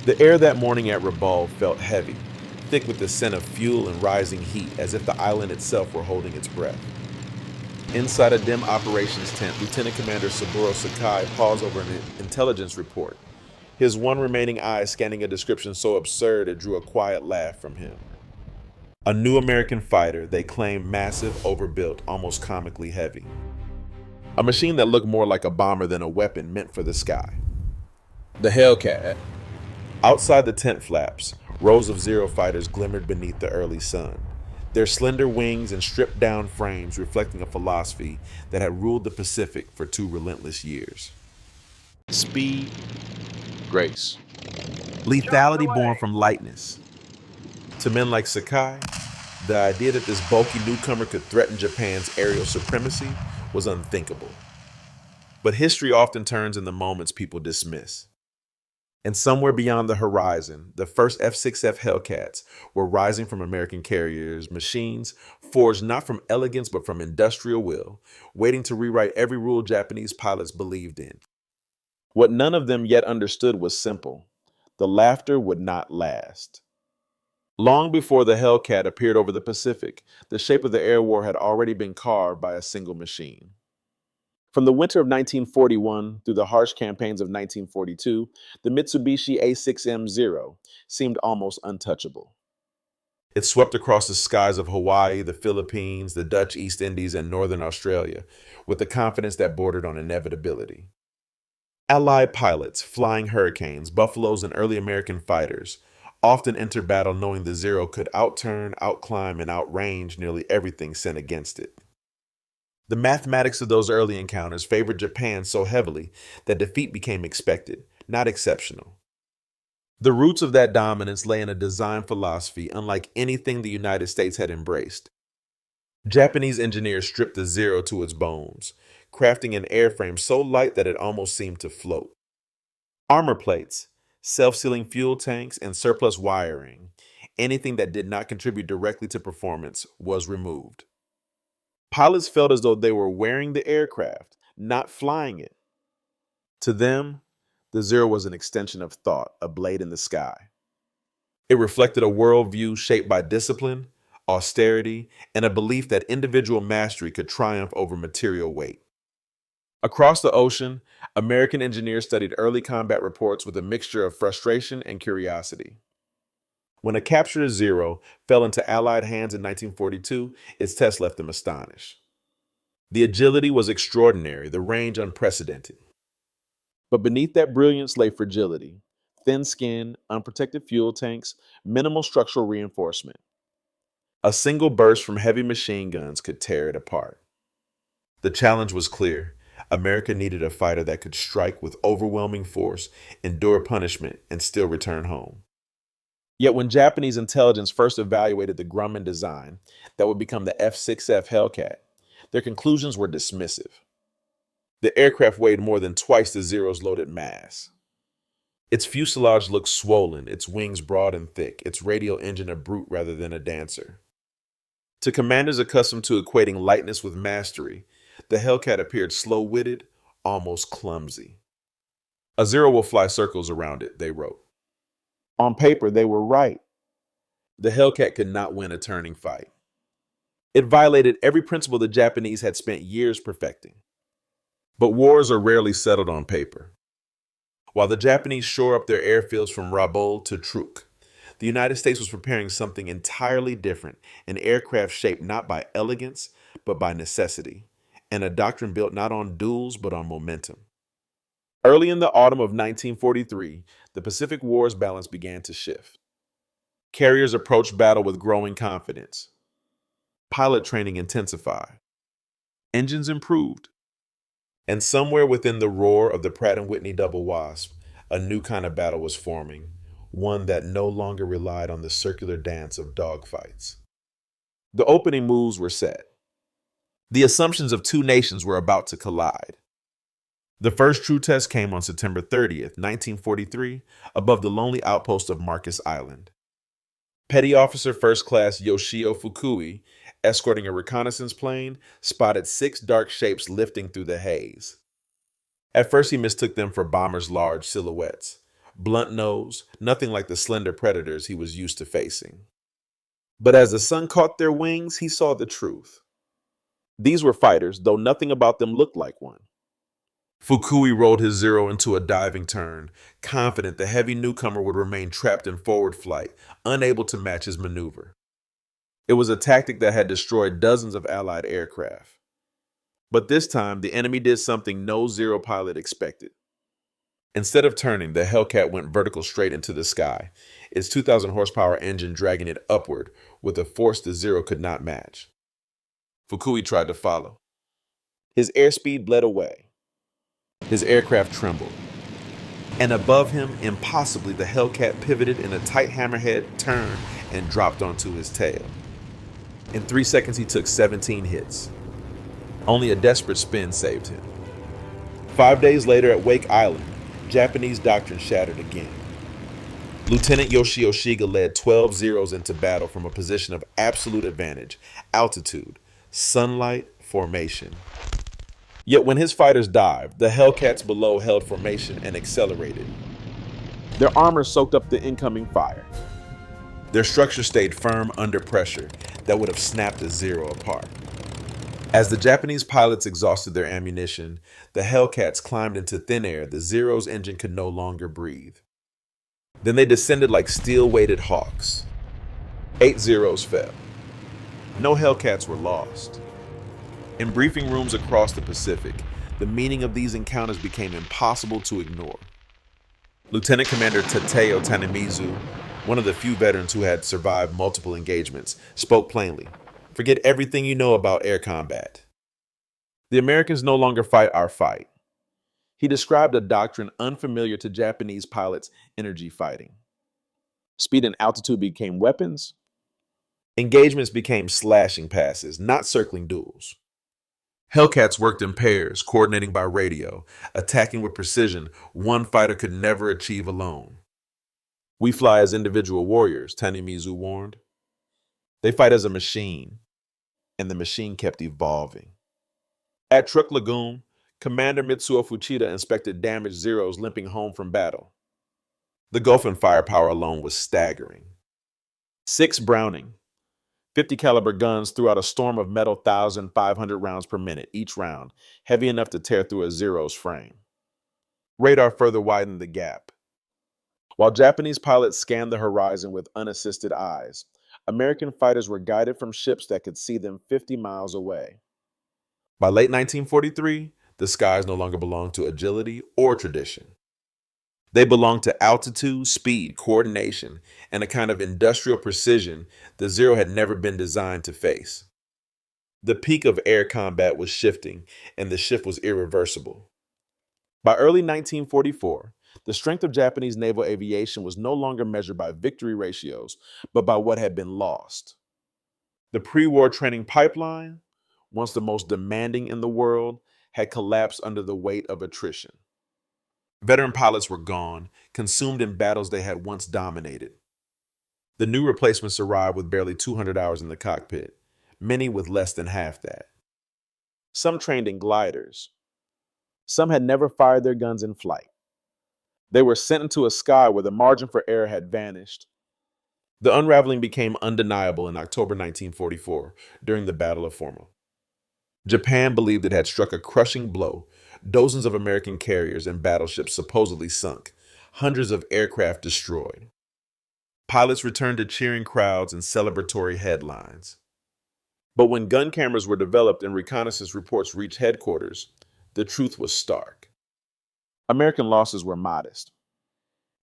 The air that morning at Rabaul felt heavy, thick with the scent of fuel and rising heat, as if the island itself were holding its breath. Inside a dim operations tent, Lieutenant Commander Saburo Sakai paused over an intelligence report, his one remaining eye scanning a description so absurd it drew a quiet laugh from him. A new American fighter, they claimed massive, overbuilt, almost comically heavy. A machine that looked more like a bomber than a weapon meant for the sky. The Hellcat. Outside the tent flaps, rows of Zero fighters glimmered beneath the early sun, their slender wings and stripped-down frames reflecting a philosophy that had ruled the Pacific for 2 relentless years. Speed, grace, lethality born from lightness. To men like Sakai, the idea that this bulky newcomer could threaten Japan's aerial supremacy was unthinkable. But history often turns in the moments people dismiss. And somewhere beyond the horizon, the first F6F Hellcats were rising from American carriers, machines forged not from elegance but from industrial will, waiting to rewrite every rule Japanese pilots believed in. What none of them yet understood was simple: the laughter would not last. Long before the Hellcat appeared over the Pacific, the shape of the air war had already been carved by a single machine. From the winter of 1941 through the harsh campaigns of 1942, the Mitsubishi A6M0 seemed almost untouchable. It swept across the skies of Hawaii, the Philippines, the Dutch East Indies, and northern Australia with a confidence that bordered on inevitability. Allied pilots, flying Hurricanes, Buffaloes, and early American fighters often entered battle knowing the Zero could outturn, outclimb, and outrange nearly everything sent against it. The mathematics of those early encounters favored Japan so heavily that defeat became expected, not exceptional. The roots of that dominance lay in a design philosophy unlike anything the United States had embraced. Japanese engineers stripped the Zero to its bones, crafting an airframe so light that it almost seemed to float. Armor plates, self-sealing fuel tanks, and surplus wiring, anything that did not contribute directly to performance, was removed. Pilots felt as though they were wearing the aircraft, not flying it. To them, the Zero was an extension of thought, a blade in the sky. It reflected a worldview shaped by discipline, austerity, and a belief that individual mastery could triumph over material weight. Across the ocean, American engineers studied early combat reports with a mixture of frustration and curiosity. When a captured Zero fell into Allied hands in 1942, its test left them astonished. The agility was extraordinary, the range unprecedented. But beneath that brilliance lay fragility: thin skin, unprotected fuel tanks, minimal structural reinforcement. A single burst from heavy machine guns could tear it apart. The challenge was clear. America needed a fighter that could strike with overwhelming force, endure punishment, and still return home. Yet when Japanese intelligence first evaluated the Grumman design that would become the F6F Hellcat, their conclusions were dismissive. The aircraft weighed more than twice the Zero's loaded mass. Its fuselage looked swollen, its wings broad and thick, its radial engine a brute rather than a dancer. To commanders accustomed to equating lightness with mastery, the Hellcat appeared slow-witted, almost clumsy. "A Zero will fly circles around it," they wrote. On paper, they were right. The Hellcat could not win a turning fight. It violated every principle the Japanese had spent years perfecting. But wars are rarely settled on paper. While the Japanese shore up their airfields from Rabaul to Truk, the United States was preparing something entirely different, an aircraft shaped not by elegance, but by necessity, and a doctrine built not on duels, but on momentum. Early in the autumn of 1943, the Pacific War's balance began to shift. Carriers approached battle with growing confidence. Pilot training intensified. Engines improved. And somewhere within the roar of the Pratt & Whitney Double Wasp, a new kind of battle was forming, one that no longer relied on the circular dance of dogfights. The opening moves were set. The assumptions of two nations were about to collide. The first true test came on September 30th, 1943, above the lonely outpost of Marcus Island. Petty Officer First Class Yoshio Fukui, escorting a reconnaissance plane, spotted 6 dark shapes lifting through the haze. At first he mistook them for bombers' large silhouettes, blunt nose, nothing like the slender predators he was used to facing. But as the sun caught their wings, he saw the truth. These were fighters, though nothing about them looked like one. Fukui rolled his Zero into a diving turn, confident the heavy newcomer would remain trapped in forward flight, unable to match his maneuver. It was a tactic that had destroyed dozens of Allied aircraft. But this time, the enemy did something no Zero pilot expected. Instead of turning, the Hellcat went vertical straight into the sky, its 2,000 horsepower engine dragging it upward with a force the Zero could not match. Fukui tried to follow. His airspeed bled away. His aircraft trembled. And above him, impossibly, the Hellcat pivoted in a tight hammerhead turn and dropped onto his tail. In 3 seconds, he took 17 hits. Only a desperate spin saved him. 5 days later at Wake Island, Japanese doctrine shattered again. Lieutenant Yoshio Shiga led 12 Zeros into battle from a position of absolute advantage, altitude, sunlight, formation. Yet when his fighters dived, the Hellcats below held formation and accelerated. Their armor soaked up the incoming fire. Their structure stayed firm under pressure that would have snapped a Zero apart. As the Japanese pilots exhausted their ammunition, the Hellcats climbed into thin air. The Zero's engine could no longer breathe. Then they descended like steel-weighted hawks. 8 Zeros fell. No Hellcats were lost. In briefing rooms across the Pacific, the meaning of these encounters became impossible to ignore. Lieutenant Commander Tateo Tanemizu, one of the few veterans who had survived multiple engagements, spoke plainly. Forget everything you know about air combat. The Americans no longer fight our fight. He described a doctrine unfamiliar to Japanese pilots' energy fighting. Speed and altitude became weapons. Engagements became slashing passes, not circling duels. Hellcats worked in pairs, coordinating by radio, attacking with precision one fighter could never achieve alone. We fly as individual warriors, Tanemizu warned. They fight as a machine, and the machine kept evolving. At Truck Lagoon, Commander Mitsuo Fuchida inspected damaged Zeros limping home from battle. The gulf in firepower alone was staggering. 6 Browning, 50 caliber guns threw out a storm of metal 1,500 rounds per minute, each round, heavy enough to tear through a Zero's frame. Radar further widened the gap. While Japanese pilots scanned the horizon with unassisted eyes, American fighters were guided from ships that could see them 50 miles away. By late 1943, the skies no longer belonged to agility or tradition. They belonged to altitude, speed, coordination, and a kind of industrial precision the Zero had never been designed to face. The peak of air combat was shifting, and the shift was irreversible. By early 1944, the strength of Japanese naval aviation was no longer measured by victory ratios, but by what had been lost. The pre-war training pipeline, once the most demanding in the world, had collapsed under the weight of attrition. Veteran pilots were gone, consumed in battles they had once dominated. The new replacements arrived with barely 200 hours in the cockpit, many with less than half that. Some trained in gliders. Some had never fired their guns in flight. They were sent into a sky where the margin for error had vanished. The unraveling became undeniable in October 1944 during the Battle of Formel. Japan believed it had struck a crushing blow. Dozens of American carriers and battleships supposedly sunk, hundreds of aircraft destroyed. Pilots returned to cheering crowds and celebratory headlines. But when gun cameras were developed and reconnaissance reports reached headquarters, the truth was stark. American losses were modest.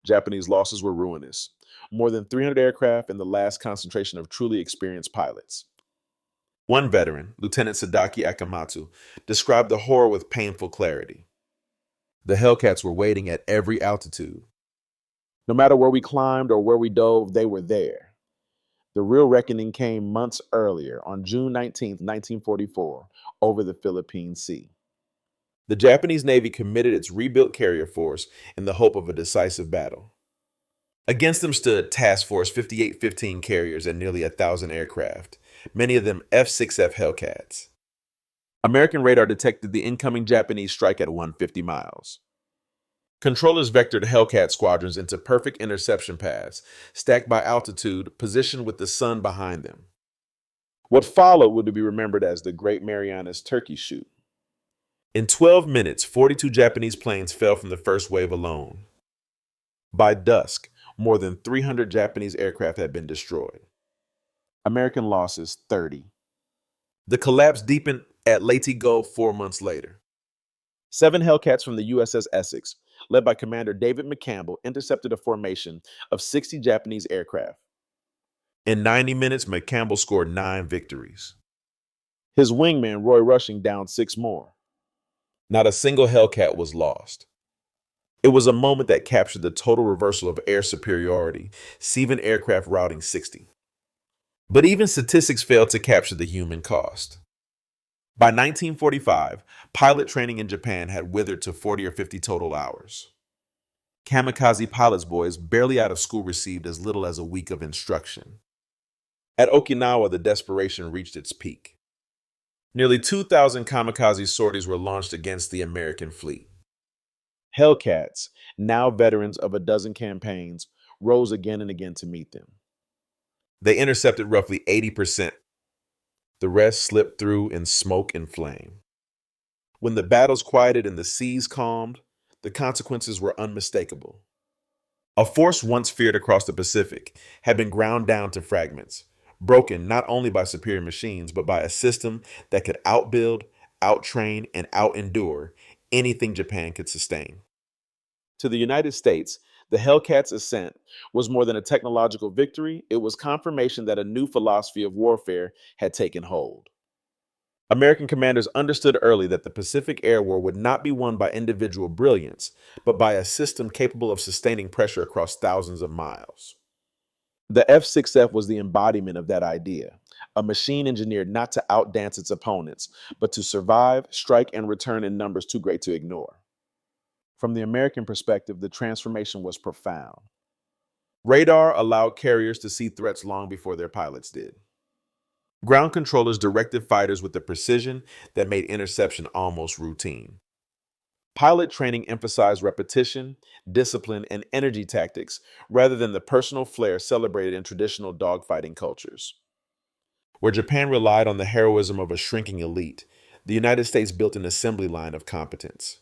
Japanese losses were ruinous. More than 300 aircraft and the last concentration of truly experienced pilots. One veteran, Lieutenant Sadaki Akamatsu, described the horror with painful clarity. The Hellcats were waiting at every altitude. No matter where we climbed or where we dove, they were there. The real reckoning came months earlier, on June 19, 1944, over the Philippine Sea. The Japanese Navy committed its rebuilt carrier force in the hope of a decisive battle. Against them stood Task Force 5815 carriers and nearly 1,000 aircraft, many of them F6F Hellcats. American radar detected the incoming Japanese strike at 150 miles. Controllers vectored Hellcat squadrons into perfect interception paths, stacked by altitude, positioned with the sun behind them. What followed would be remembered as the Great Marianas Turkey Shoot. In 12 minutes, 42 Japanese planes fell from the first wave alone. By dusk, more than 300 Japanese aircraft had been destroyed. American losses 30. The collapse deepened at Leyte Gulf 4 months later. 7 Hellcats from the USS Essex, led by Commander David McCampbell, intercepted a formation of 60 Japanese aircraft. In 90 minutes, McCampbell scored 9 victories. His wingman, Roy Rushing, downed 6 more. Not a single Hellcat was lost. It was a moment that captured the total reversal of air superiority, seven aircraft routing 60. But even statistics failed to capture the human cost. By 1945, pilot training in Japan had withered to 40 or 50 total hours. Kamikaze pilots boys barely out of school received as little as a week of instruction. At Okinawa, the desperation reached its peak. Nearly 2,000 kamikaze sorties were launched against the American fleet. Hellcats, now veterans of a dozen campaigns, rose again and again to meet them. They intercepted roughly 80%. The rest slipped through in smoke and flame. When the battles quieted and the seas calmed, the consequences were unmistakable. A force once feared across the Pacific had been ground down to fragments, broken not only by superior machines, but by a system that could outbuild, outtrain, and outendure anything Japan could sustain. To the United States, the Hellcat's ascent was more than a technological victory, it was confirmation that a new philosophy of warfare had taken hold. American commanders understood early that the Pacific Air War would not be won by individual brilliance, but by a system capable of sustaining pressure across thousands of miles. The F6F was the embodiment of that idea, a machine engineered not to outdance its opponents, but to survive, strike, and return in numbers too great to ignore. From the American perspective, the transformation was profound. Radar allowed carriers to see threats long before their pilots did. Ground controllers directed fighters with a precision that made interception almost routine. Pilot training emphasized repetition, discipline, and energy tactics rather than the personal flair celebrated in traditional dogfighting cultures. Where Japan relied on the heroism of a shrinking elite, the United States built an assembly line of competence.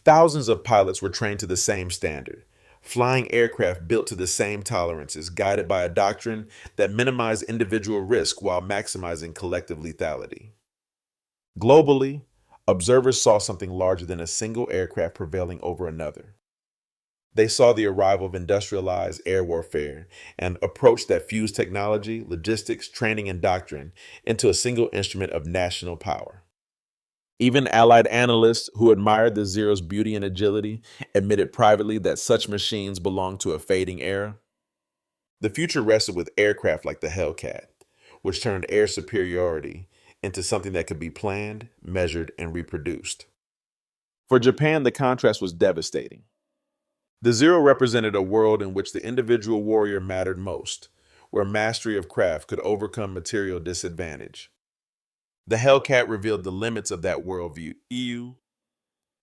Thousands of pilots were trained to the same standard, flying aircraft built to the same tolerances, guided by a doctrine that minimized individual risk while maximizing collective lethality. Globally, observers saw something larger than a single aircraft prevailing over another. They saw the arrival of industrialized air warfare, an approach that fused technology, logistics, training, and doctrine into a single instrument of national power. Even Allied analysts who admired the Zero's beauty and agility admitted privately that such machines belonged to a fading era. The future rested with aircraft like the Hellcat, which turned air superiority into something that could be planned, measured, and reproduced. For Japan, the contrast was devastating. The Zero represented a world in which the individual warrior mattered most, where mastery of craft could overcome material disadvantage. The Hellcat revealed the limits of that worldview.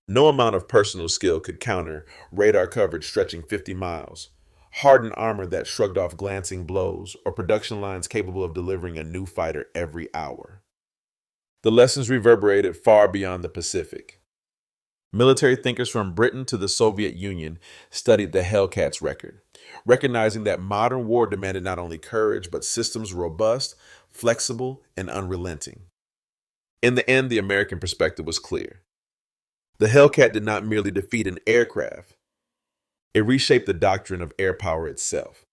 No amount of personal skill could counter radar coverage stretching 50 miles, hardened armor that shrugged off glancing blows, or production lines capable of delivering a new fighter every hour. The lessons reverberated far beyond the Pacific. Military thinkers from Britain to the Soviet Union studied the Hellcat's record, recognizing that modern war demanded not only courage, but systems robust, flexible, and unrelenting. In the end, the American perspective was clear. The Hellcat did not merely defeat an aircraft. It reshaped the doctrine of air power itself.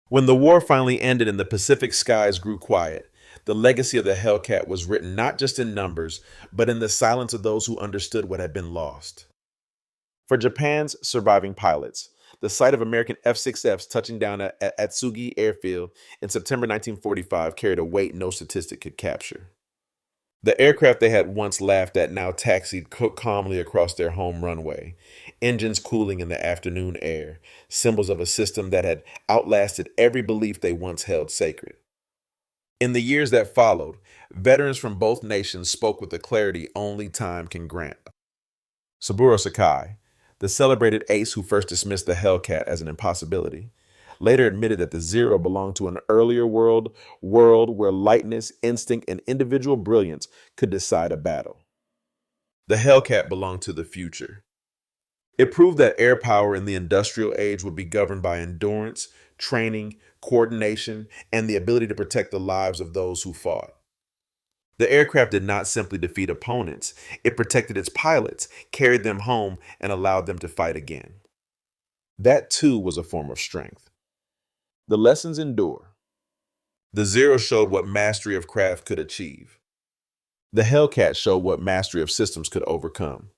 When the war finally ended and the Pacific skies grew quiet, the legacy of the Hellcat was written not just in numbers, but in the silence of those who understood what had been lost. For Japan's surviving pilots, the sight of American F-6Fs touching down at Atsugi Airfield in September 1945 carried a weight no statistic could capture. The aircraft they had once laughed at now taxied calmly across their home runway, engines cooling in the afternoon air, symbols of a system that had outlasted every belief they once held sacred. In the years that followed, veterans from both nations spoke with the clarity only time can grant. Saburo Sakai, The celebrated ace who first dismissed the Hellcat as an impossibility later admitted that the Zero belonged to an earlier world where lightness, instinct, and individual brilliance could decide a battle. The Hellcat belonged to the future. It proved that air power in the industrial age would be governed by endurance, training, coordination, and the ability to protect the lives of those who fought. The aircraft did not simply defeat opponents, it protected its pilots, carried them home, and allowed them to fight again. That too was a form of strength. The lessons endure. The Zero showed what mastery of craft could achieve. The Hellcat showed what mastery of systems could overcome.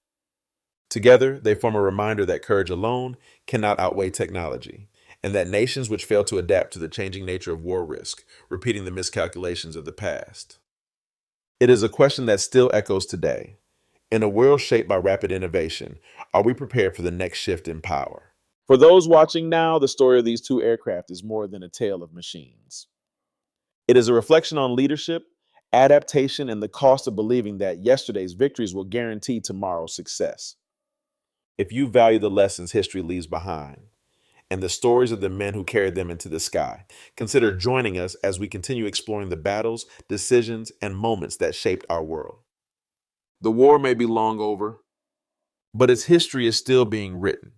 Together, they form a reminder that courage alone cannot outweigh technology, and that nations which fail to adapt to the changing nature of war risk, repeating the miscalculations of the past. It is a question that still echoes today. In a world shaped by rapid innovation, are we prepared for the next shift in power? For those watching now, the story of these two aircraft is more than a tale of machines. It is a reflection on leadership, adaptation, and the cost of believing that yesterday's victories will guarantee tomorrow's success. If you value the lessons history leaves behind and the stories of the men who carried them into the sky, consider joining us as we continue exploring the battles, decisions, and moments that shaped our world. The war may be long over, but its history is still being written.